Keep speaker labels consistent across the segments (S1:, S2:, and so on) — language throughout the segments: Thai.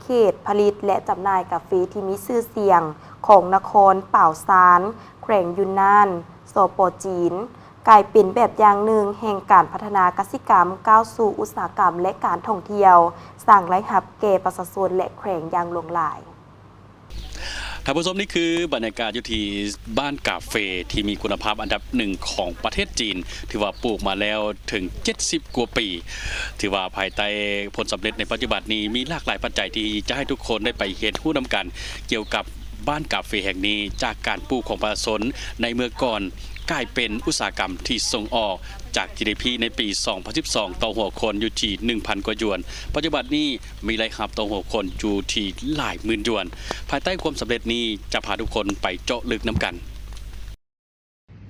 S1: เขตผลิตและจำหน่ายกาแฟที่มีชื่อเสียงของนครป่าวซานแขวงยูนนานสป.จีนกลายเป็นแบบอย่างหนึ่งแห่งการพัฒนากสิกรรมก้าวสู่อุตสาหกรรมและการท่องเที่ยวสร้างรายรับแก่ประชาชนและแขวงอย่างหลวงหลาย
S2: ท่านผู้ชมนี่คือบรรยากาศอยู่ที่บ้านกาเฟที่มีคุณภาพอันดับหนึ่งของประเทศจีนถือว่าปลูกมาแล้วถึง70กว่าปีถือว่าภายใต้ผลสำเร็จในปัจจุบันนี้มีหลากหลายปัจจัยที่จะให้ทุกคนได้ไปเห็นรู้นำกันเกี่ยวกับบ้านกาเฟแห่งนี้จากการปลูกของประชาชนในเมื่อก่อนกลายเป็นอุตสาหกรรมที่ส่งออกจาก GDP ในปี 2012 ต่อหัวคนอยู่ที่ 1,000 กว่าหยวนปัจจุบันนี้มีรายรับต่อหัวคนอยู่ที่หลายหมื่นหยวนภายใต้ความสำเร็จนี้จะพาทุกคนไปเจาะลึกน้ำกัน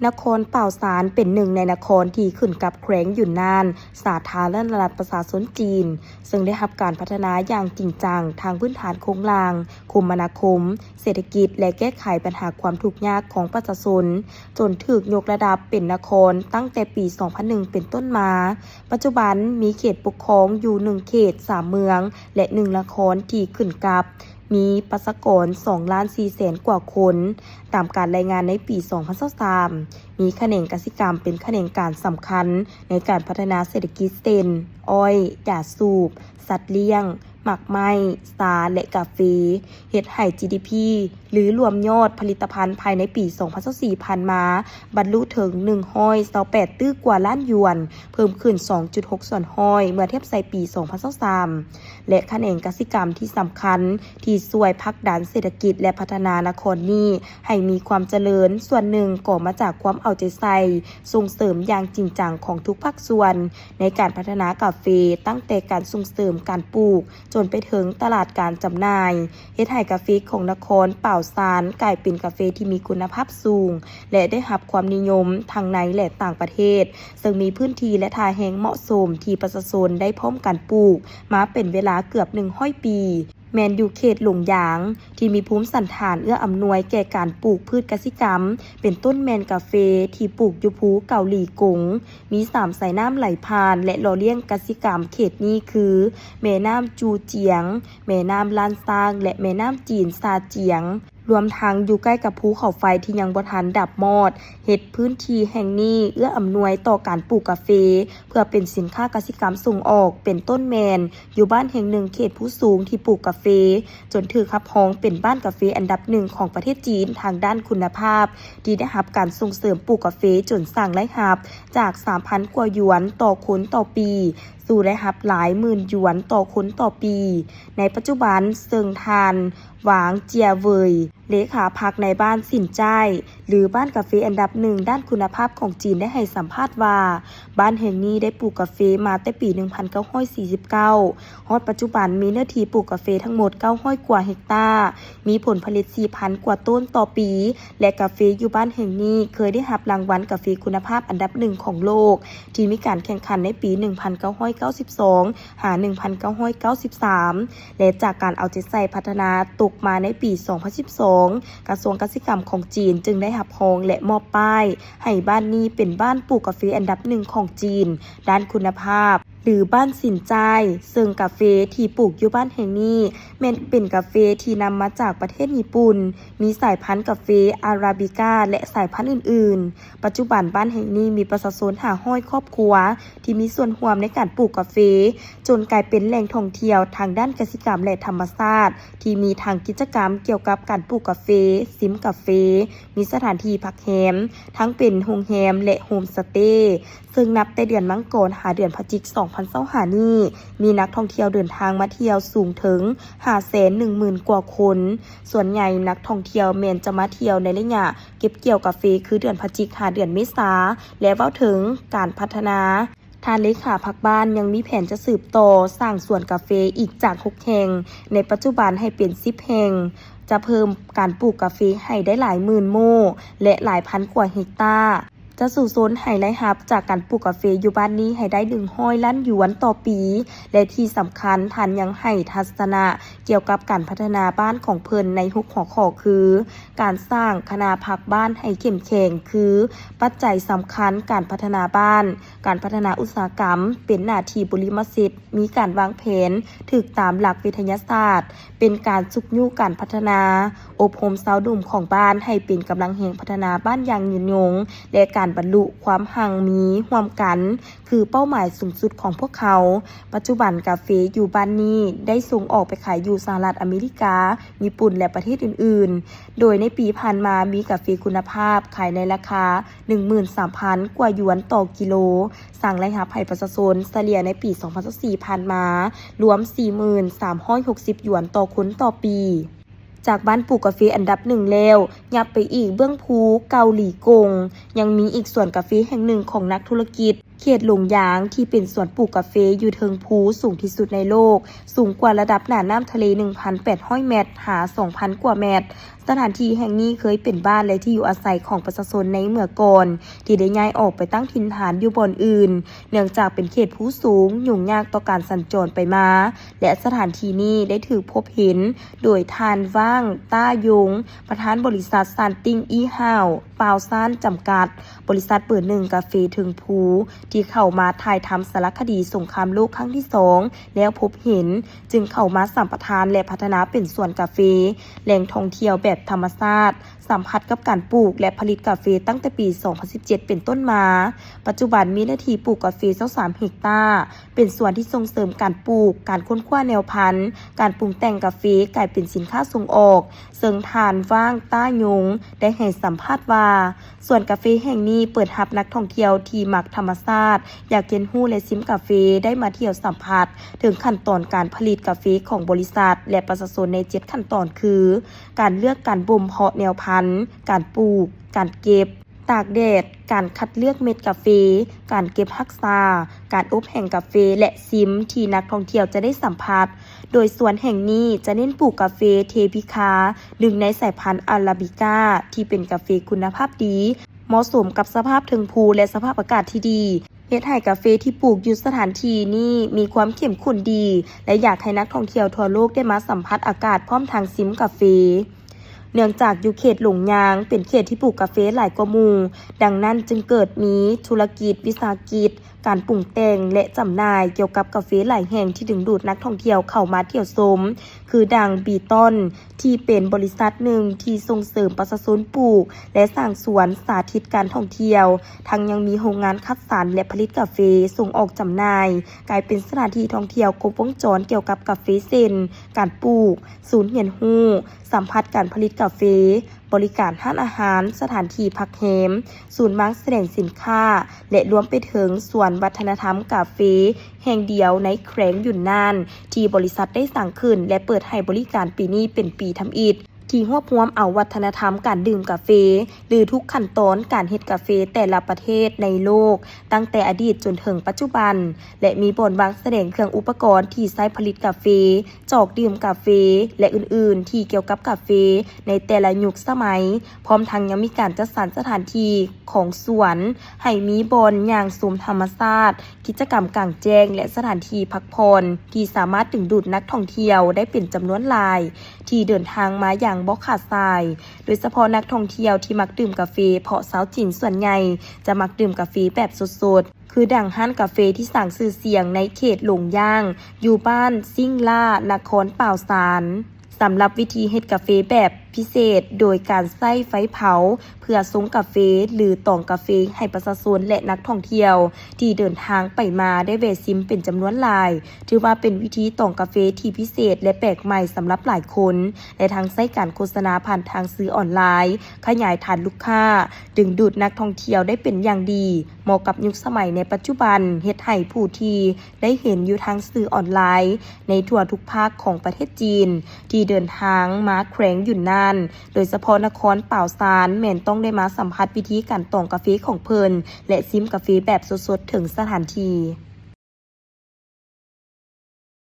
S1: นครป่าวซานเป็นหนึ่งในนครที่ขึ้นกับแขวงหยุนนานสาธารณรัฐประชาชนจีนซึ่งได้รับการพัฒนาอย่างจริงจังทางพื้นฐานโครงสร้างคมนาคมเศรษฐกิจและแก้ไขปัญหาความทุกข์ยากของประชาชนจนถูกยกระดับเป็นนครตั้งแต่ปี 2001 เป็นต้นมาปัจจุบันมีเขตปกครองอยู่1เขต3เมืองและ1นครที่ขึ้นกับมีประชากร 2.4 แสนกว่าคนตามการรายงานในปี 2023 มีแขนงกสิกรรมเป็นแขนงการสำคัญในการพัฒนาเศรษฐกิจเช่นอ้อยยาสูบสัตว์เลี้ยงหมักไม้สาและกาแฟเฮ็ดให้ GDP หรือรวมยอดผลิตภัณฑ์ภายในปี 2024 ผ่านมาบรรลุถึง128ตื้อกว่าล้านหยวนเพิ่มขึ้น 2.6 ส่วนห้อยเมื่อเทียบใส่ปี 2023 และแขนงกสิกรรมที่สำคัญที่ช่วยผลักดันเศรษฐกิจและพัฒนานครนี้ให้มีความเจริญส่วนหนึ่งก็มาจากความเอาใจใส่ส่งเสริมอย่างจริงจังของทุกภาคส่วนในการพัฒนากาแฟตั้งแต่การส่งเสริมการปลูกจนไปถึงตลาดการจำหน่ายเฮ็ดให้กาแฟของนครป่าวซานกลายเป็นกาแฟที่มีคุณภาพสูงและได้รับความนิยมทั้งในและต่างประเทศซึ่งมีพื้นที่และทาแห้งเหมาะสมที่ประชาชนได้พร้อมกันปลูกมาเป็นเวลาเกือบ100 ปีแมนอยู่เขตหลงหยางที่มีภูมิสันฐานเอื้ออำนวยแก่การปลูกพืชกสิกรรมเป็นต้นแมนกาแฟที่ปลูกอยู่ภูเกาหลีกงมี3สายน้ำไหลผ่านและหล่อเลี้ยงกสิกรรมเขตนี้คือแม่น้ำจูเจียงแม่น้ำลานซางและแม่น้ำจีนซาเจียงรวมทั้งอยู่ใกล้กับภูเขาไฟที่ยังบ่ทันดับมอดเฮ็ดพื้นที่แห่งนี้เอื้ออำนวยต่อการปลูกกาแฟเพื่อเป็นสินค้ากสิกรรมส่งออกเป็นต้นแมนอยู่บ้านแห่งหนึ่งเขตผู้สูงที่ปลูกกาแฟจนถือคับฮ้องเป็นบ้านกาแฟอันดับหนึ่งของประเทศจีนทางด้านคุณภาพที่ได้รับการส่งเสริมปลูกกาแฟจนสร้างรายรับจาก 3,000 กว่าหยวนต่อคนต่อปีสู่ได้รับหลายหมื่นหยวนต่อคนต่อปีในปัจจุบันเซิงทานหวางเจียเวยเลขาพักในบ้านสินจ้ายหรือบ้านกาแฟอันดับหนึ่งด้านคุณภาพของจีนได้ให้สัมภาษณ์ว่าบ้านแห่งนี้ได้ปลูกกาแฟมาตั้งปี 1949 ฮอดปัจจุบันมีเนื้อที่ปลูกกาแฟทั้งหมด 900 กว่าเฮกตาร์มีผลผลิต 4,000 กว่าต้นต่อปีและกาแฟอยู่บ้านแห่งนี้เคยได้รับรางวัลกาแฟคุณภาพอันดับหนึ่งของโลกที่มีการแข่งขันในปี 1992 หา 1993 และจากการเอาใจใส่พัฒนาตกมาในปี 2012 กระทรวงเกษตรกรรมของจีนจึงได้รับรองและมอบป้ายให้บ้านนี้เป็นบ้านปลูกกาแฟอันดับหนึ่งของจีนด้านคุณภาพหรือบ้านสินใจซึ่งกาแฟที่ปลูกอยู่บ้านแห่งนี้เป็นกาแฟที่นำมาจากประเทศญี่ปุ่นมีสายพันธุ์กาแฟอาราบิก้าและสายพันธุ์อื่นๆปัจจุบันบ้านแห่งนี้มีประชาชน500 ครอบครัวที่มีส่วนร่วมในการปลูกกาแฟจนกลายเป็นแหล่งท่องเที่ยวทางด้านกสิกรรมและธรรมชาติที่มีทางกิจกรรมเกี่ยวกับการปลูกกาแฟซิมกาแฟมีสถานที่พักแรมทั้งเป็นโรงแรมและโฮมสเตย์ซึ่งนับแต่เดือนมังกรหาเดือนพฤศจิกายน 2025 นี้มีนักท่องเที่ยวเดินทางมาเที่ยวสูงถึง 510,000 กว่าคนส่วนใหญ่นักท่องเที่ยวแม้นจะมาเที่ยวในระยะเก็บเกี่ยวกาแฟคือเดือนพฤศจิกายน เดือนเมษาและเว้าถึงการพัฒนาทานเลขาพักบ้านยังมีแผนจะสืบต่อสร้างสวนกาแฟอีกจาก6แห่งในปัจจุบันให้เป็น10แห่งจะเพิ่มการปลูกกาแฟให้ได้หลายหมื่นโม่และหลายพันกว่าเฮกตาร์จ จะสู่โซนไฮไลท์ฮับจากการปลูกกาแฟอยู่บ้านนี้ให้ได้100 ล้านหยวนต่อปี และที่สำคัญทันยังให้ทัศนะเกี่ยวกับการพัฒนาบ้านของเพิ่นใน6หัวข้อคือ การสร้างคณะพักบ้านให้เข้มแข็งคือ ปัจจัยสำคัญการพัฒนาบ้าน การพัฒนาอุตสาหกรรมเป็นหน้าที่บริมสิทธิ์มีการวางแผนถูกตามหลักวิทยาศาสตร์ เป็นการสุกยุการพัฒนาอบรมชาวดุ่มของบ้านให้เป็นกำลังแห่งพัฒนาบ้านอย่างยืนยงและการบรรลุความหังมีร่วมกัน คือเป้าหมายสูงสุดของพวกเขา ปัจจุบันกาแฟอยู่บ้านนี้ได้ส่งออกไปขายอยู่สหรัฐอเมริกา ญี่ปุ่นและประเทศอื่นๆ โดยในปีผ่านมามีกาแฟคุณภาพขายในราคา 13,000 กว่าหยวนต่อกิโลสร้างรายรับให้ประชาชนเฉลี่ยในปี 2024 ผ่านมารวม 4360 หยวนต่อคนต่อปีจากบ้านปลูกกาแฟอันดับหนึ่งแล้วยับไปอีกเบื้องภูเกาหลีกงยังมีอีกสวนกาแฟแห่งหนึ่งของนักธุรกิจเขตหลงยางที่เป็นสวนปลูกกาแฟอยู่เทิงภูสูงที่สุดในโลกสูงกว่าระดับหน้าน้ำทะเล 1,800 เมตรหา 2,000 กว่าเมตรสถานที่แห่งนี้เคยเป็นบ้านและที่อยู่อาศัยของประชาชนในเมื่อก่อนที่ได้ย้ายออกไปตั้งถิ่นฐานอยู่บอนอื่นเนื่องจากเป็นเขตภูสูงยุ่งยากต่อการสัญจรไปมาและสถานที่นี้ได้ถูกพบเห็นโดยทานว่างต้ายงประธานบริษัทซานติงอีห่าวปาวซ่านจำกัดบริษัทเปิดหนึ่งกาแฟถึงภูที่เข้ามาถ่ายทำสารคดีสงครามโลกครั้งที่2แล้วพบเห็นจึงเข้ามาสัมปทานและพัฒนาเป็นสวนกาแฟแหล่งท่องเที่ยวแบบธรรมชาติสัมผัสกับการปลูกและผลิตกาแฟตั้งแต่ปี 2017 เป็นต้นมาปัจจุบันมีหน้าที่ปลูกกาแฟ23 เฮกตาร์เป็นส่วนที่ส่งเสริมการปลูกการค้นคว้าแนวพันธุ์การปรุงแต่งกาแฟกลายเป็นสินค้าส่งออกเซิงทานว่างต้ายงได้ให้สัมภาษณ์ว่าส่วนกาแฟแห่งนี้เปิดรับนักท่องเที่ยวที่มักธรรมชาติอยากเรียนรู้และชิมกาแฟได้มาเที่ยวสัมผัสถึงขั้นตอนการผลิตกาแฟของบริษัทและประชาชนใน7ขั้นตอนคือการเลือกการบ่มเพาะแนวพันธุ์การปลูกการเก็บตากแดดการคัดเลือกเม็ดกาแฟการเก็บรักษาการอบแห้งกาแฟและซิมที่นักท่องเที่ยวจะได้สัมผัสโดยสวนแห่งนี้จะเน้นปลูกกาแฟเทพิคาหนึ่งในสายพันธุ์อาราบิก้าที่เป็นกาแฟคุณภาพดีเหมาะสมกับสภาพเทิงภูและสภาพอากาศที่ดีเฮ็ดให้กาแฟที่ปลูกอยู่สถานที่นี้มีความเข้มข้นดีและอยากให้นักท่องเที่ยวทั่วโลกได้มาสัมผัสอากาศพร้อมทางซิมกาแฟเนื่องจากอยู่เขตหลงยางเป็นเขตที่ปลูกกาแฟหลายกว่าหมู่ดังนั้นจึงเกิดมีธุรกิจวิสาหกิจการปรุงแต่งและจำหน่ายเกี่ยวกับกาแฟหลายแห่งที่ดึงดูดนักท่องเที่ยวเข้ามาเที่ยวชมคือดังบีตอนที่เป็นบริษัทหนึ่งที่ส่งเสริมประชาชนปลูกและสร้างสวนสาธิตการท่องเที่ยวทั้งยังมีโรงงานคัดสรรและผลิตกาแฟส่งออกจำหน่ายกลายเป็นสถานที่ท่องเที่ยวครบวงจรเกี่ยวกับกาแฟเส้นการปลูกศูนย์เรียนรู้สัมผัสการผลิตกาแฟบริการร้านอาหารสถานที่พักแรมศูนย์ม้างแสดงสินค้าและรวมไปถึงส่วนวัฒนธรรมกาแฟแห่งเดียวในแขวงหยุ่นนานที่บริษัทได้สร้างขึ้นและเปิดให้บริการปีนี้เป็นปีทำอิฐที่รวบรวมเอาวัฒนธรรมการดื่มกาแฟหรือทุกขั้นตอนการเฮ็ดกาแฟแต่ละประเทศในโลกตั้งแต่อดีตจนถึงปัจจุบันและมีบนวางแสดงเครื่องอุปกรณ์ที่ใช้ผลิตกาแฟจอกดื่มกาแฟและอื่นๆที่เกี่ยวกับกาแฟในแต่ละยุคสมัยพร้อมทั้งยังมีการจัดสรรสถานที่ของสวนให้มีบอนอย่างสมธรรมชาติกิจกรรมกลางแจ้งและสถานที่พักผ่อนที่สามารถดึงดูดนักท่องเที่ยวได้เป็นจำนวนหลายที่เดินทางมาอย่างบ่ขาดสายโดยเฉพาะนักท่องเที่ยวที่มักดื่มกาแฟเพราะชาวจีนส่วนใหญ่จะมักดื่มกาแฟแบบสดๆคือดังห้านกาแฟที่สร้างชื่อเสียงในเขตหลงย่างอยู่บ้านซิ่งล่านครป่าวซานสำหรับวิธีเฮ็ดกาแฟแบบพิเศษโดยการใช้ไฟเผาเพื่อส่งกาแฟหรือตองกาแฟให้ประชาชนและนักท่องเที่ยวที่เดินทางไปมาได้แวะชิมเป็นจำนวนหลายถือว่าเป็นวิธีตองกาแฟที่พิเศษและแปลกใหม่สำหรับหลายคนและทั้งใช้การโฆษณาผ่านทางสื่อออนไลน์ขยายฐานลูกค้าดึงดูดนักท่องเที่ยวได้เป็นอย่างดีเหมาะกับยุคสมัยในปัจจุบันเฮ็ดให้ผู้ที่ได้เห็นอยู่ทางสื่อออนไลน์ในทั่วทุกภาคของประเทศจีนที่เดินทางมาแขวงหยุ่นนานโดยเฉพาะนครป่าวซานแม่นต้องได้มาสัมผัสวิธีการตองกาแฟของเพิ่นและซิมกาแฟแบบสดๆถึงสถานที่